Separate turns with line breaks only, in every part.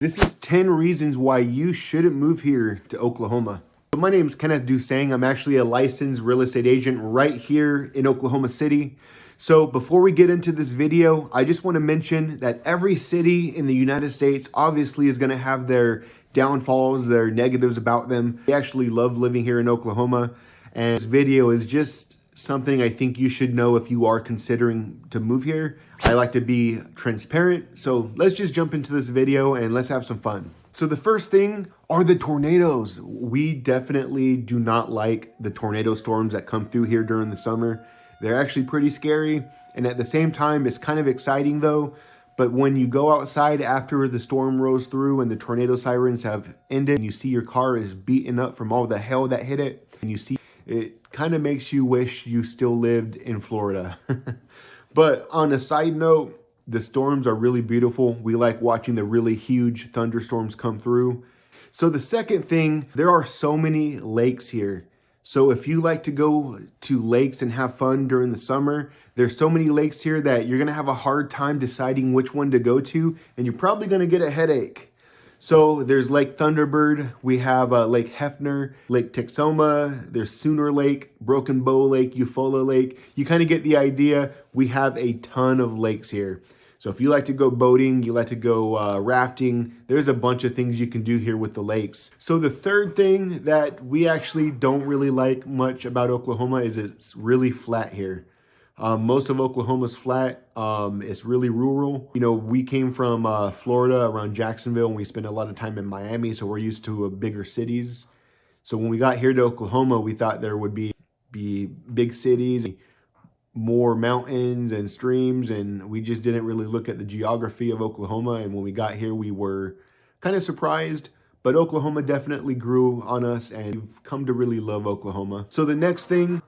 This is 10 reasons why you shouldn't move here to Oklahoma. So my name is Kenneth Dusang. I'm actually a licensed real estate agent right here in Oklahoma City. So before we get into this video, I just want to mention that every city in the United States obviously is going to have their downfalls, their negatives about them. I actually love living here in Oklahoma, and this video is just something I think you should know if you are considering to move here. I like to be transparent, so let's just jump into this video and let's have some fun. So the first thing are the tornadoes. We definitely do not like the tornado storms that come through here during the summer. They're actually pretty scary, and at the same time, it's kind of exciting though. But when you go outside after the storm rolls through and the tornado sirens have ended, and you see your car is beaten up from all the hail that hit it, and you see it kind of makes you wish you still lived in Florida. But on a side note, the storms are really beautiful. We like watching the really huge thunderstorms come through. So the second thing, there are so many lakes here. So if you like to go to lakes and have fun during the summer, there's so many lakes here that you're gonna have a hard time deciding which one to go to, and you're probably gonna get a headache. So there's Lake Thunderbird, we have Lake Hefner, Lake Texoma, there's Sooner Lake, Broken Bow Lake, Eufaula Lake. You kind of get the idea. We have a ton of lakes here. So if you like to go boating, you like to go rafting, there's a bunch of things you can do here with the lakes. So the third thing that we actually don't really like much about Oklahoma is it's really flat here. Most of Oklahoma's flat. It's really rural. You know, we came from Florida around Jacksonville, and we spent a lot of time in Miami, so we're used to bigger cities. So when we got here to Oklahoma, we thought there would be big cities, more mountains and streams, and we just didn't really look at the geography of Oklahoma. And when we got here, we were kind of surprised. But Oklahoma definitely grew on us, and we've come to really love Oklahoma. So the next thing,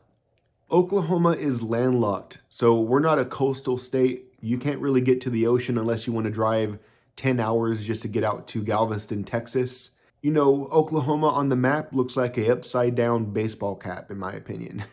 Oklahoma is landlocked, so we're not a coastal state. You can't really get to the ocean unless you want to drive 10 hours just to get out to Galveston, Texas. You know, Oklahoma on the map looks like a upside down baseball cap, in my opinion.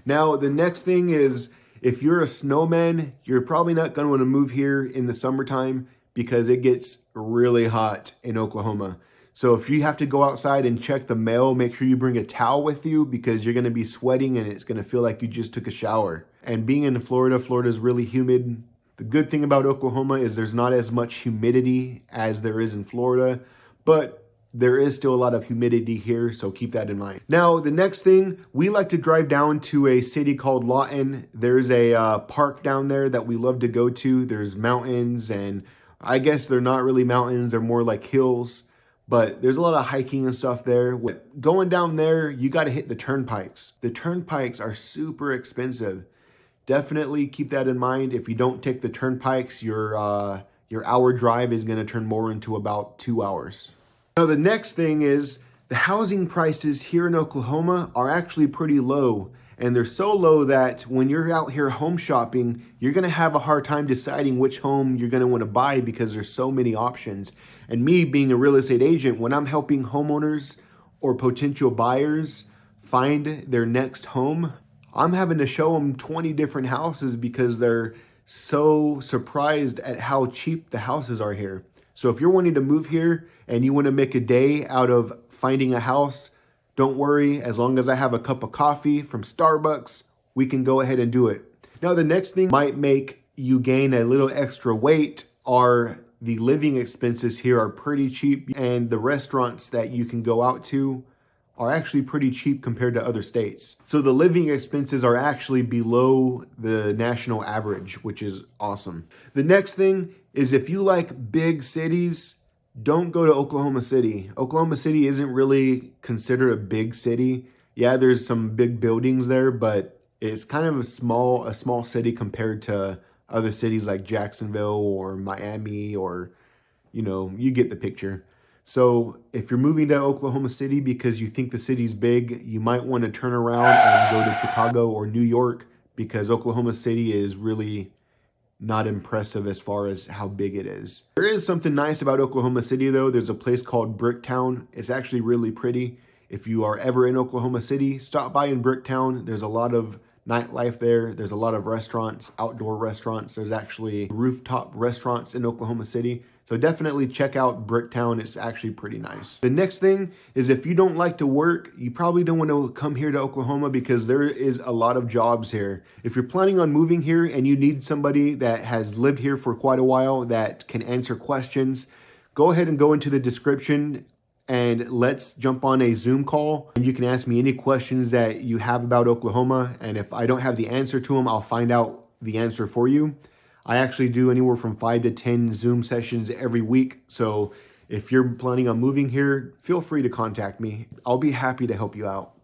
Now, the next thing is, if you're a snowman, you're probably not going to want to move here in the summertime because it gets really hot in Oklahoma. So if you have to go outside and check the mail, make sure you bring a towel with you because you're going to be sweating and it's going to feel like you just took a shower. And being in Florida, Florida is really humid. The good thing about Oklahoma is there's not as much humidity as there is in Florida, but there is still a lot of humidity here, so keep that in mind. Now, the next thing, we like to drive down to a city called Lawton. There's a park down there that we love to go to. There's mountains, and I guess they're not really mountains, they're more like hills. But there's a lot of hiking and stuff there. Going down there, you got to hit the turnpikes. The turnpikes are super expensive. Definitely keep that in mind. If you don't take the turnpikes, your hour drive is going to turn more into about 2 hours. Now, the next thing is the housing prices here in Oklahoma are actually pretty low. And they're so low that when you're out here home shopping, you're going to have a hard time deciding which home you're going to want to buy because there's so many options. And me being a real estate agent, when I'm helping homeowners or potential buyers find their next home, I'm having to show them 20 different houses because they're so surprised at how cheap the houses are here. So if you're wanting to move here and you want to make a day out of finding a house, don't worry. As long as I have a cup of coffee from Starbucks, we can go ahead and do it. Now, the next thing might make you gain a little extra weight are the living expenses here are pretty cheap, and the restaurants that you can go out to are actually pretty cheap compared to other states. So the living expenses are actually below the national average, which is awesome. The next thing is if you like big cities, don't go to Oklahoma City. Oklahoma City isn't really considered a big city. Yeah, there's some big buildings there, but it's kind of a small city compared to other cities like Jacksonville or Miami, or, you know, you get the picture. So if you're moving to Oklahoma City because you think the city's big, you might want to turn around and go to Chicago or New York because Oklahoma City is really not impressive as far as how big it is. There is something nice about Oklahoma City though. There's a place called Bricktown. It's actually really pretty. If you are ever in Oklahoma City, stop by in Bricktown. There's a lot of nightlife there. There's a lot of restaurants, outdoor restaurants. There's actually rooftop restaurants in Oklahoma City. So definitely check out Bricktown. It's actually pretty nice. The next thing is if you don't like to work, you probably don't want to come here to Oklahoma because there is a lot of jobs here. If you're planning on moving here and you need somebody that has lived here for quite a while that can answer questions, go ahead and go into the description and let's jump on a Zoom call. And you can ask me any questions that you have about Oklahoma. And if I don't have the answer to them, I'll find out the answer for you. I actually do anywhere from 5 to 10 Zoom sessions every week. So if you're planning on moving here, feel free to contact me. I'll be happy to help you out.